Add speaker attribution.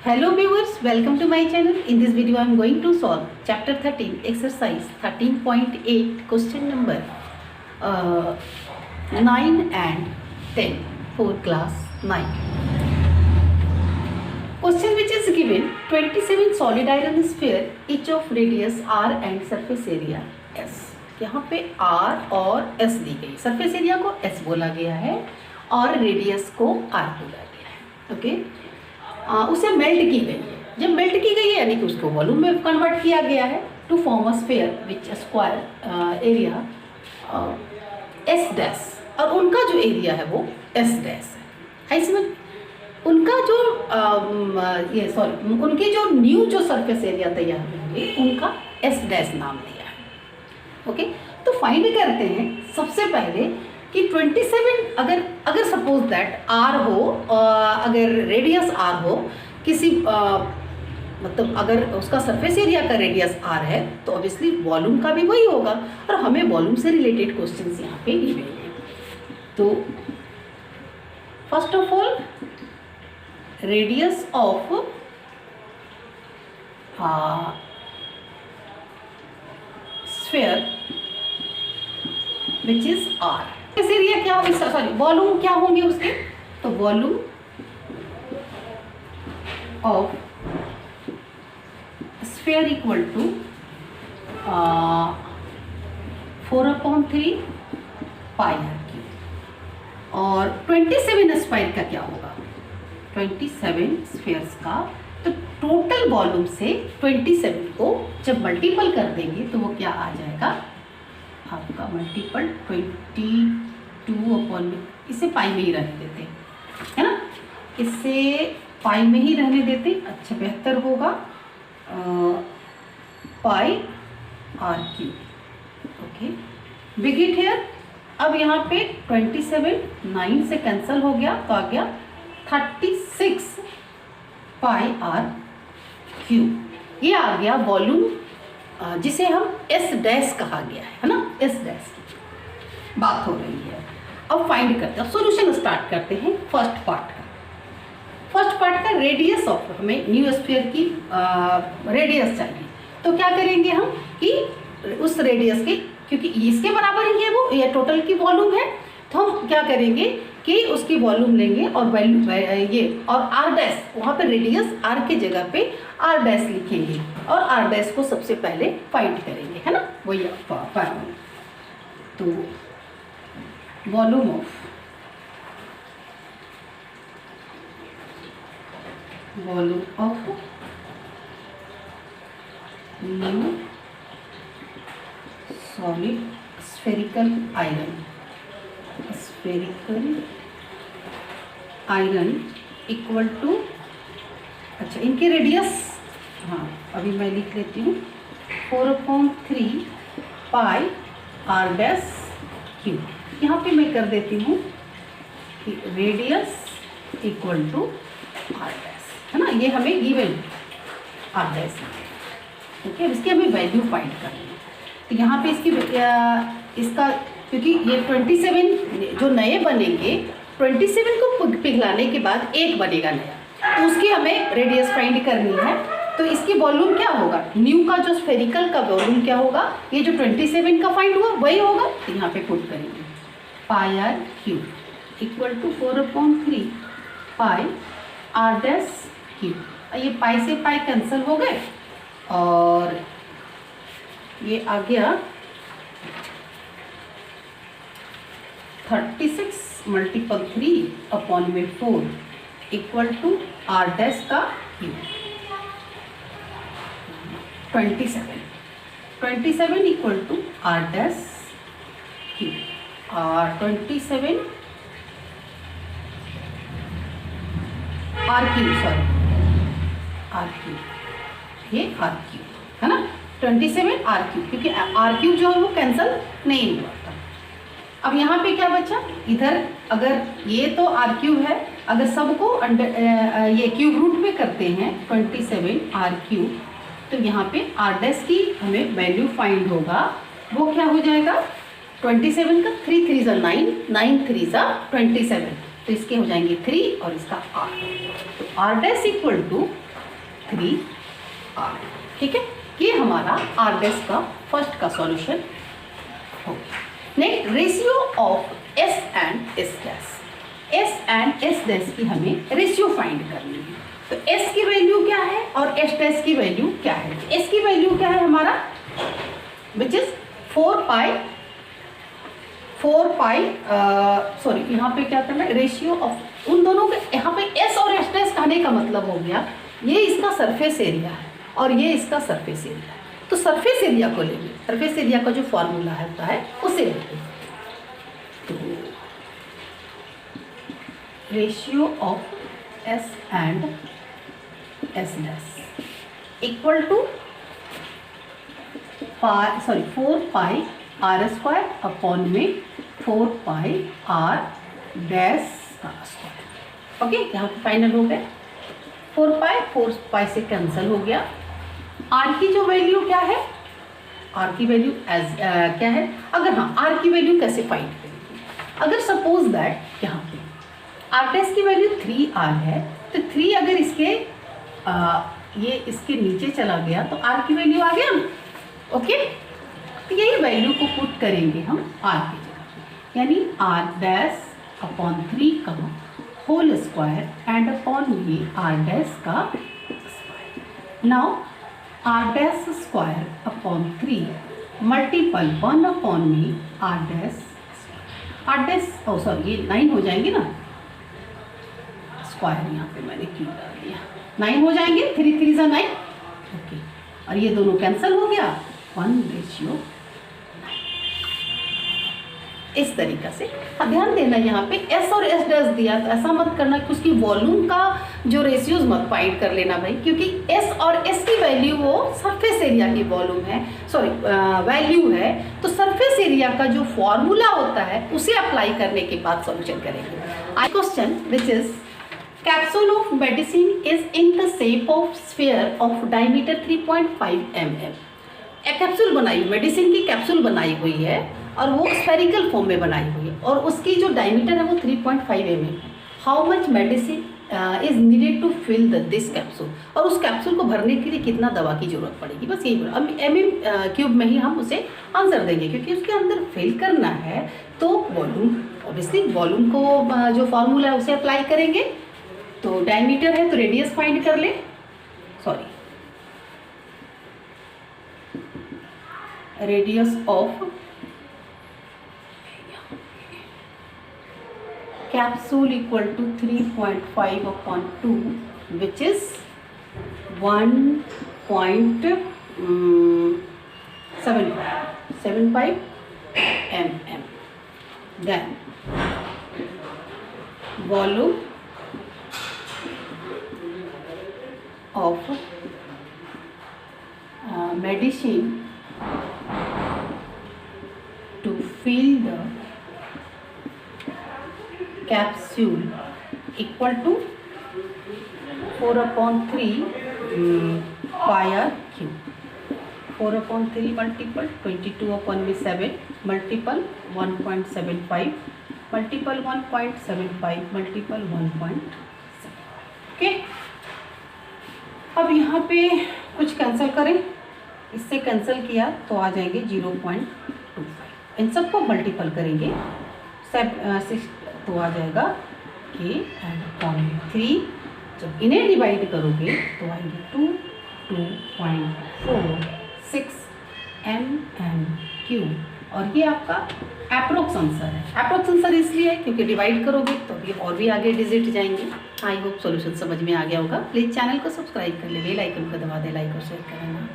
Speaker 1: Hello viewers, welcome to my channel. In this video I am going to solve chapter 13 exercise 13.8 question number 9 and 10 for class 9. Question which is given 27 solid iron sphere each of radius r and surface area s. यहाँ पे r और s दी गई, surface area को s बोला गया है और radius को r बोला गया है. ओके उसे मेल्ट की गई है. जब मेल्ट की गई है यानी कि उसको वॉल्यूम में कन्वर्ट किया गया है to form a sphere which square area S dash, और उनका जो एरिया है वो एस डैश है. इसमें उनका जो उनकी जो न्यू जो सरफेस एरिया तैयार होंगे उनका एस डैश नाम दिया है. ओके तो फाइंड करते हैं सबसे पहले कि 27 अगर सपोज दैट आर हो, अगर रेडियस आर हो किसी मतलब अगर उसका सरफेस एरिया का रेडियस आर है तो ऑब्वियसली वॉल्यूम का भी वही होगा, और हमें वॉल्यूम से रिलेटेड क्वेश्चंस यहाँ पे गिवे हैं. तो first of all radius of sphere which is R. Surface area क्या होगी, सॉरी वॉल्यूम क्या होंगे उसके, तो volume of sphere equal to 4/3 pi are cube. और 27 स्फीयर का क्या होगा, 27 स्फीयर्स का तो टोटल वॉल्यूम से 27 को जब मल्टीपल कर देंगे तो वो क्या आ जाएगा आपका मल्टीपल 22 इसे पाई में ही रहने देते है ना, इसे पाई में ही रहने देते, अच्छा बेहतर होगा pi are cube. Okay big it here. अब यहाँ पे 27 9 से कैंसिल हो गया तो आ गया 36 पाई आर क्यूब. ये आ गया वॉल्यूम जिसे हम एस डैश कहा गया है ना, एस डैश की बात हो रही है. अब फाइंड करते हैं, सॉल्यूशन स्टार्ट करते हैं. फर्स्ट पार्ट का रेडियस ऑफ, हमें न्यू स्फीयर की रेडियस चाहिए. तो क्या करेंगे हम कि उस रेडियस के, क्योंकि इसके बराबर ही है वो, ये टोटल की वॉल्यूम है, तो हम क्या करेंगे कि उसकी वॉल्यूम लेंगे और वैल्यू ये और आर डैश, वहाँ पे रेडियस आर के जगह पे आर डैश लिखेंगे और आर डैश को सबसे पहले फाइंड करेंगे, है ना, वही फार्मूला. तो volume of new solid spherical iron equal to, अच्छा इनके रेडियस, हाँ अभी मैं लिख लेती हूँ 4/3 पाई आर डैश क्यूब. यहाँ पे मैं कर देती हूँ कि radius equal to R dash, है ना, ये हमें गिवन आर डैश. ओके इसकी हमें वैल्यू फाइंड करनी है. तो यहाँ पे इसका क्योंकि ये 27 जो नए बनेंगे 27 को पिघलाने के बाद एक बनेगा नया, तो उसकी हमें रेडियस फाइंड करनी है. तो इसकी वॉल्यूम क्या होगा, न्यू का जो स्फेरिकल का वॉल्यूम क्या होगा, ये जो 27 का फाइंड हुआ वही होगा. तो यहाँ पे पुट करेंगे pi are cube equal to 4/3 pi r dash cube. ये पाई से पाई कैंसिल हो गए और ये आ गया 36 × 3/4 इक्वल टू आर डैश का cube. 27 equal to R dash cube. और 27 आर क्यूब, ये आर क्यूब है ना, 27 आर क्यूब, क्योंकि आर क्यूब जो है वो कैंसिल नहीं हुआ था. अब यहाँ पे क्या बचा, इधर अगर ये तो आर क्यूब है, अगर सबको ये क्यूब रूट में करते हैं 27 आर क्यूब, तो यहाँ पे आर डैश की हमें वैल्यू फाइंड होगा. वो क्या हो जाएगा 27 का 3 3 9, 9 3 27, तो इसके हो जाएंगे 3 और इसका r. तो r dash equal to 3r। ठीक है, ये हमारा r डैश का फर्स्ट का सॉल्यूशन हो गया। Next, ratio of s and s dash. s and s dash की हमें रेशियो फाइंड करनी है। तो s की वैल्यू क्या है और s डैश की वैल्यू क्या है? s की वैल्यू क्या है हमारा, विच इज 4 पाई सॉरी, यहाँ पे क्या करना है, रेशियो ऑफ उन दोनों के, यहाँ पे s और s डैश कहने का मतलब हो गया ये इसका सरफेस एरिया है और ये इसका सरफेस एरिया है। तो सरफेस एरिया को लेंगे, सरफेस एरिया का जो फॉर्मूला होता है उसे लेंगे। तो ratio of s and s dash equal to 4 pi r square upon में 4 pi r dash square. Okay, यहाँ पे फाइनल हो गए। 4 पाई से कैंसिल हो गया। r की जो वैल्यू क्या है, r की वैल्यू एज क्या है, अगर हाँ r की वैल्यू कैसे फाइंड करेंगे, अगर सपोज दैट यहाँ पे r डैश की वैल्यू 3r है, तो 3 अगर इसके ये इसके नीचे चला गया तो r की वैल्यू आ गया। ओके, तो यही वैल्यू को पुट करेंगे हम r की जगह, यानी r डैश अपॉन 3 का होल स्क्वायर एंड अपॉन ये r डैश का square. Now r dash square upon 3 multiple 1 upon में r डैश सॉरी ये 9 हो जाएंगे ना, स्क्वायर यहाँ पे मैंने क्यों डाल दिया, 9 हो जाएंगे, 3 3 9। ओके, और ये दोनों कैंसिल हो गया, 1:9। इस तरीक़ा से ध्यान देना, यहाँ पे s और s डैश दिया तो ऐसा मत करना कि उसकी वॉल्यूम का जो रेशियोज मत फाइंड कर लेना भाई, क्योंकि s और s की वैल्यू वो सरफेस एरिया की वॉल्यूम है, सॉरी वैल्यू है। तो सरफेस एरिया का जो फॉर्मूला होता है उसे अप्लाई करने के बाद सॉल्यूशन करेंगे। I question which is capsule of medicine is in the shape of sphere of diameter 3.5 mm। एक कैप्सूल बनाई, मेडिसिन की कैप्सूल बनाई हुई है और वो स्फेरिकल फॉर्म में बनाई हुई है और उसकी जो डायमीटर है वो 3.5 mm है। How much medicine is needed to fill this capsule, और उस कैप्सूल को भरने के लिए कितना दवा की जरूरत पड़ेगी, बस यही। अब mm क्यूब में ही हम उसे आंसर देंगे, क्योंकि उसके अंदर फिल करना है तो वॉल्यूम, ऑब्वियसली वॉल्यूम को जो फॉर्मूला है उसे अप्लाई करेंगे। तो डायमीटर है तो रेडियस फाइंड कर ले, sorry radius of capsule equal to 3.5 upon 2, which is 1.75 mm. Then volume of medicine to fill the capsule equal to 4/3 pi r cube। 4/3 multiple 22/7 multiple 1.75 multiple 1.75 multiple 1.7। Okay, अब यहाँ पे कुछ cancel करें, इससे cancel किया तो आ जाएंगे 0.25। इन सबको मल्टीपल करेंगे 6 तो आ जाएगा k एंड 0.3। जब इन्हें डिवाइड करोगे तो आएंगे 2.46 mm3। और ये आपका एप्रोक्स आंसर है। एप्रोक्स आंसर इसलिए है क्योंकि डिवाइड करोगे तो ये और भी आगे डिजिट जाएंगे। आई होप सॉल्यूशन समझ में आ गया होगा। प्लीज़ चैनल को सब्सक्राइब कर ले, बेल आइकन को दबा दे, लाइक और शेयर करना।